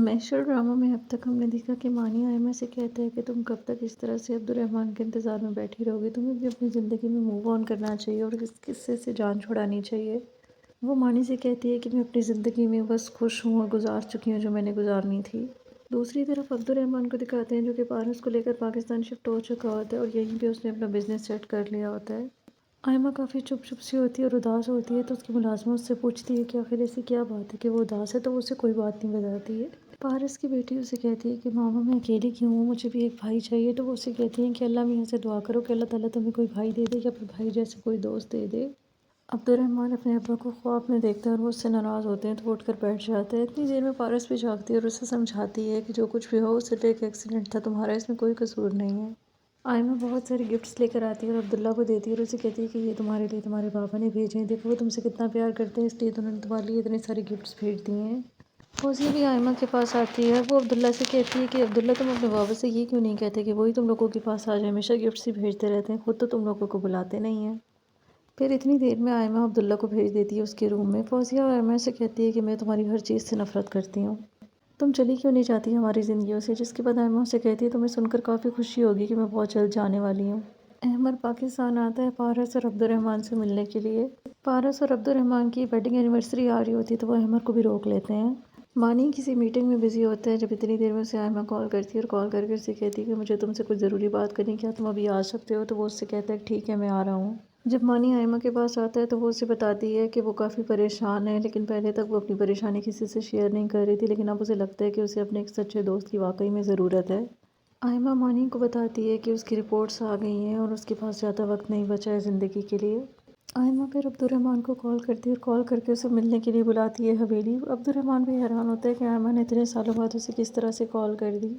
محشر ڈرامہ میں اب تک ہم نے دیکھا کہ مانی آئمہ سے کہتا ہے کہ تم کب تک اس طرح سے عبدالرحمن کے انتظار میں بیٹھی رہو گی، تمہیں بھی اپنی زندگی میں موو آن کرنا چاہیے اور اس قصے سے جان چھڑانی چاہیے۔ وہ مانی سے کہتی ہے کہ میں اپنی زندگی میں بس خوش ہوں اور گزار چکی ہوں جو میں نے گزارنی تھی۔ دوسری طرف عبدالرحمن کو دکھاتے ہیں جو کہ پارس کو لے کر پاکستان شفٹ ہو چکا ہوتا ہے اور یہیں پہ اس نے اپنا بزنس سیٹ کر لیا ہوتا ہے۔ آئمہ کافی چپ چپ سی ہوتی ہے اور اداس ہوتی ہے تو اس کی ملازمہ اس سے پوچھتی ہے کہ آخر ایسی کیا بات ہے کہ وہ اداس ہے، تو وہ اسے کوئی بات نہیں بتاتی ہے۔ پارس کی بیٹی اسے کہتی ہے کہ ماما میں اکیلی کیوں ہوں، مجھے بھی ایک بھائی چاہیے، تو وہ اسے کہتی ہیں کہ اللہ میاں سے دعا کرو کہ اللہ تعالیٰ تمہیں کوئی بھائی دے دے یا پھر بھائی جیسے کوئی دوست دے دے۔ عبدالرحمن اپنے ابا کو خواب میں دیکھتا ہے اور وہ اس سے ناراض ہوتے ہیں تو وہ اٹھ کر بیٹھ جاتا ہے۔ اتنی دیر میں پارس بھی جاگتی ہے اور اسے سمجھاتی ہے کہ جو کچھ بھی ہو صرف ایک ایکسیڈنٹ تھا، تمہارا اس میں کوئی قصور نہیں ہے۔ آئمہ بہت سارے گفٹس لے کر آتی ہے اور عبداللہ کو دیتی ہے اور اسے کہتی ہے کہ یہ تمہارے لیے تمہارے بابا نے بھیجے ہیں، دیکھو وہ تم سے کتنا پیار کرتے ہیں، اس لیے انہوں نے تمہارے لیے اتنے سارے گفٹس بھیج دیے ہیں۔ فوزیہ بھی آئمہ کے پاس آتی ہے، وہ عبداللہ سے کہتی ہے کہ عبداللہ تم اپنے بابا سے یہ کیوں نہیں کہتے کہ وہی تم لوگوں کے پاس آ جائے، ہمیشہ گفٹس ہی بھیجتے رہتے ہیں، خود تو تم لوگوں کو بلاتے نہیں ہیں۔ پھر اتنی دیر میں آئمہ عبداللہ کو بھیج دیتی ہے اس کے روم میں۔ فوزیہ آئمہ سے کہتی ہے کہ میں تمہاری ہر چیز سے نفرت کرتی ہوں، تم چلی کیوں نہیں جاتی ہماری زندگیوں سے، جس کے بعد آئمہ اسے کہتی ہے تمہیں سن کر کافی خوشی ہوگی کہ میں بہت جلد جانے والی ہوں۔ احمر پاکستان آتا ہے پارس اور عبدالرحمن سے ملنے کے لیے۔ پارس اور عبدالرحمن کی ویڈنگ اینیورسری آ رہی ہوتی ہے تو وہ احمر کو بھی روک لیتے ہیں۔ مانی کسی میٹنگ میں بزی ہوتا ہے جب اتنی دیر میں اسے آئمہ کال کرتی ہے اور کال کر کے اسے کہتی ہے کہ مجھے تم سے کچھ ضروری بات کرنی، کیا تم ابھی آ سکتے ہو، تو وہ اس سے کہتا ہے کہ ٹھیک ہے میں آ رہا ہوں۔ جب مانی آئمہ کے پاس آتا ہے تو وہ اسے بتاتی ہے کہ وہ کافی پریشان ہے، لیکن پہلے تک وہ اپنی پریشانی کسی سے شیئر نہیں کر رہی تھی، لیکن اب اسے لگتا ہے کہ اسے اپنے ایک سچے دوست کی واقعی میں ضرورت ہے۔ آئمہ مانی کو بتاتی ہے کہ اس کی رپورٹس آ گئی ہیں اور اس کے پاس زیادہ وقت نہیں بچا ہے زندگی کے لیے۔ آئمہ پھر عبدالرحمن کو کال کرتی ہے اور کال کر کے اسے ملنے کے لیے بلاتی ہے حویلی۔ عبدالرحمن بھی حیران ہوتا ہے کہ آئمہ نے اتنے سالوں بعد اسے کس طرح سے کال کر دی۔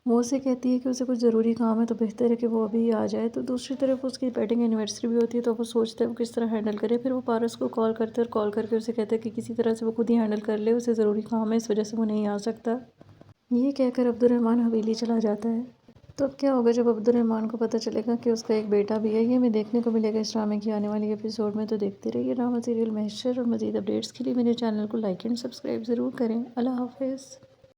وہ اسے کہتی ہے کہ اسے کچھ ضروری کام ہے تو بہتر ہے کہ وہ ابھی ہی آ جائے۔ تو دوسری طرف اس کی ویڈنگ اینیورسری بھی ہوتی ہے تو وہ سوچتا ہے وہ کس طرح ہینڈل کرے۔ پھر وہ پارس کو کال کرتا ہے اور کال کر کے اسے کہتا ہے کہ کسی طرح سے وہ خود ہی ہینڈل کر لے، اسے ضروری کام ہے اس وجہ سے وہ نہیں آ سکتا۔ یہ کہہ کر عبدالرحمن حویلی چلا جاتا ہے۔ تو اب کیا ہوگا جب عبدالرحمن کو پتہ چلے گا کہ اس کا ایک بیٹا بھی ہے؟ یہ ہمیں دیکھنے کو ملے گا اس ڈرامے کی آنے والی ایپیسوڈ میں، تو دیکھتے رہیے ڈرامہ سیریل محشر، اور مزید اپڈیٹس کے لیے میرے چینل کو لائک اینڈ سبسکرائب ضرور کریں۔ اللہ حافظ۔